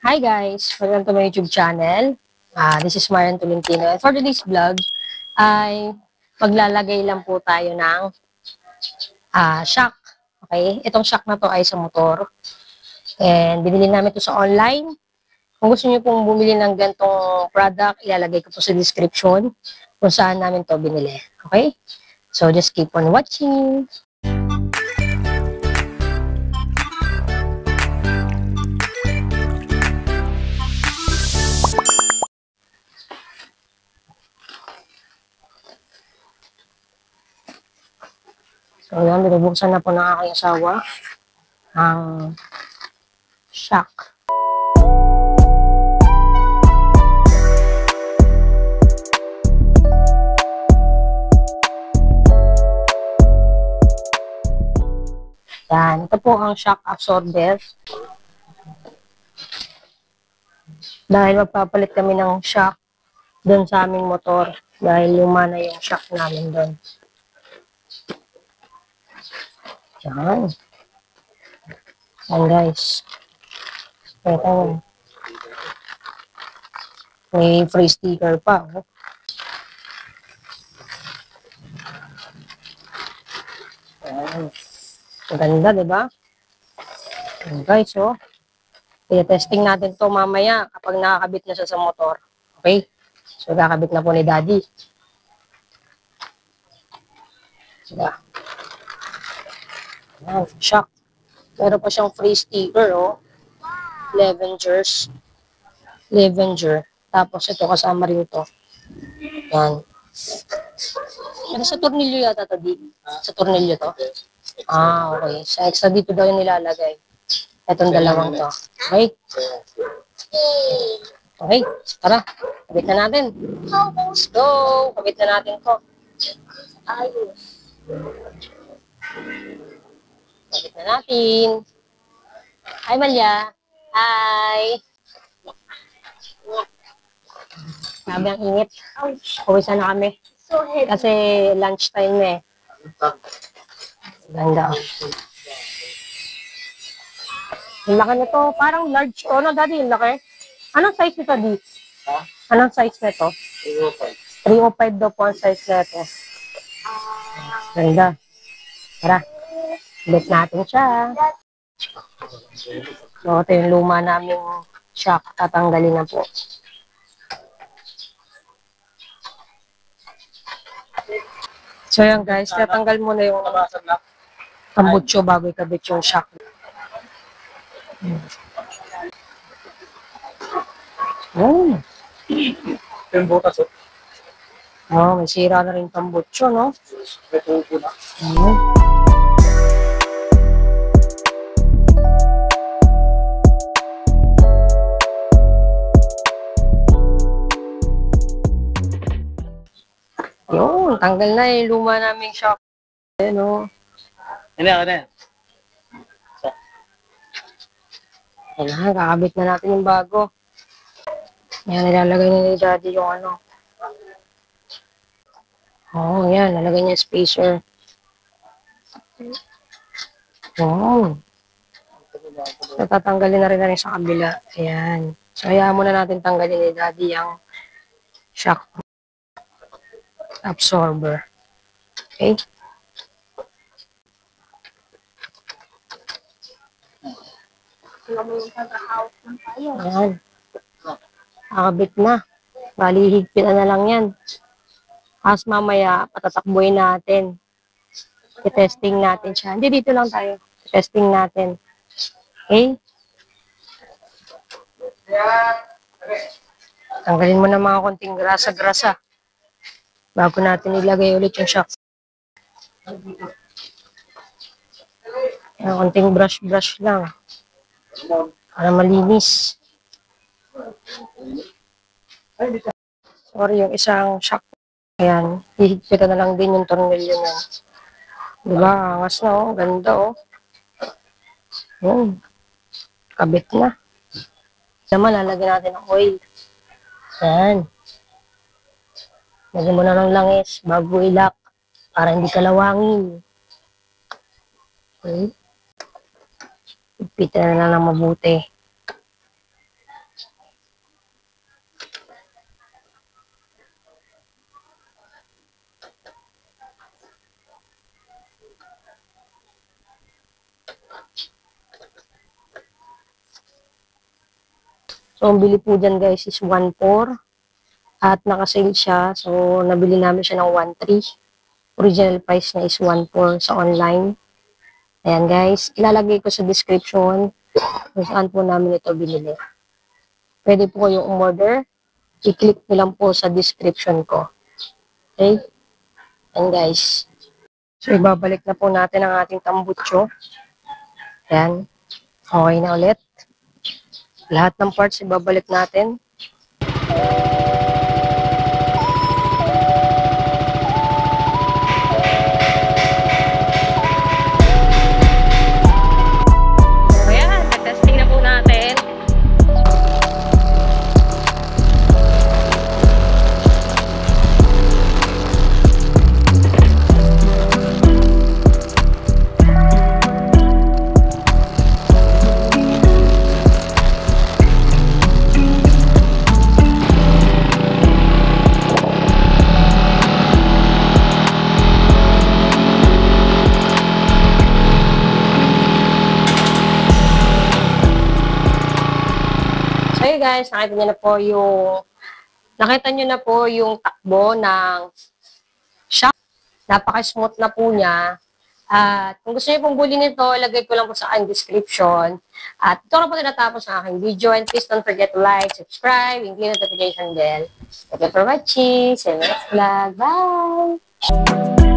Hi guys! Welcome to my YouTube channel. This is Marian Tolentino. And for today's vlog, ay maglalagay lang po tayo ng shock. Okay? Itong shock na to ay sa motor. And binili namin to sa online. Kung gusto niyo pong bumili ng gantong product, ilalagay ko po sa description kung saan namin to binili. Okay? So just keep on watching. So yan, binubuksan na po ng aking asawa ang shock. Yan, ito po ang shock absorber. Dahil magpapalit kami ng shock doon sa aming motor. Dahil luma na yung shock namin doon. Yan. Yan guys. Ito. May free sticker pa. Oh. Yan. Maganda, diba? Yan guys, oh. I-testing natin to mamaya kapag nakakabit na siya sa motor. Okay? So, kakabit na po ni Daddy. Diba? Yan, shock. Meron pa siyang free sticker, oh. Levengers. Tapos, ito kasama rin ito. Yan. Pero sa tornilyo yata ito, di? Sa tornilyo to? Okay. Sa extra dito daw yung nilalagay. Itong dalawang to. Okay? Okay. Tara. Kabit na natin. Let's go. Kabit na natin to. Ayos. Kabit na natin. Hi, Malia. Hi. Sabi ang init. Uwisan na kami. Kasi lunch time na eh. Ganda. Yung laki nito, parang large to. Ano, Daddy? Yung laki? Anong size nito, Di? Anong size nito? 305 daw po ang size nito. Ganda. Tara. Ulit natin siya. So, ito yung luma naming shock. Tatanggalin na po. So, yan guys. Tatanggal muna yung tambutso bago ikabit yung shock. Oh. Oh, may sira na rin tambutso, no? Yun, tanggal na yung luma naming shock. Ayan, oh. Ayan, kakabit na natin yung bago. Yan, nilalagay na ni Daddy yung ano. Yan, lalagay niya yung spacer. Natatanggalin na rin sa kabila. Ayan. So, hayaan muna natin tanggalin ni Daddy yung shock absorber. Okay? Ayan. Nakabit na. Bali, higpitan na lang yan. As mamaya, patatakbuhin natin. I-testing natin siya. Hindi, dito lang tayo. I-testing natin. Okay? Tanggalin mo na mga konting grasa-grasa. Bago natin ilagay ulit yung shock. Konting brush-brush lang. Para malinis. Sorry, yung isang shock. Ayan, hihigpitan na lang din yung tornilyo na. Diba? Angas na, oh. Ganda, oh. Ayan. Kabit na. Naman, lalagyan natin ng oil. Ayan. Lagyan mo na ng langis bago ilak para hindi kalawangin. Okay. Higpitan na lang mabuti. So, ang bili po dyan guys is 1.4 at nakasale siya. So, nabili namin siya ng 1.3. Original price niya is 1.4 sa online. Ayan guys, ilalagay ko sa description kung saan po namin ito binili. Pwede po kayong umorder. I-click nyo lang po sa description ko. Okay? Ayan guys. So, ibabalik na po natin ang ating tambutso. Ayan. Okay na ulit. Lahat ng parts ibabalik natin. So guys, nakita nyo na po yung takbo ng shock. Napaka-smooth na po niya. At kung gusto niyo pong bulin nito, ilagay ko lang po sa aking description. At ito na po tinatapos ang aking video. And please don't forget to like, subscribe, and click the notification bell. Thank you for watching. See you next vlog. Bye!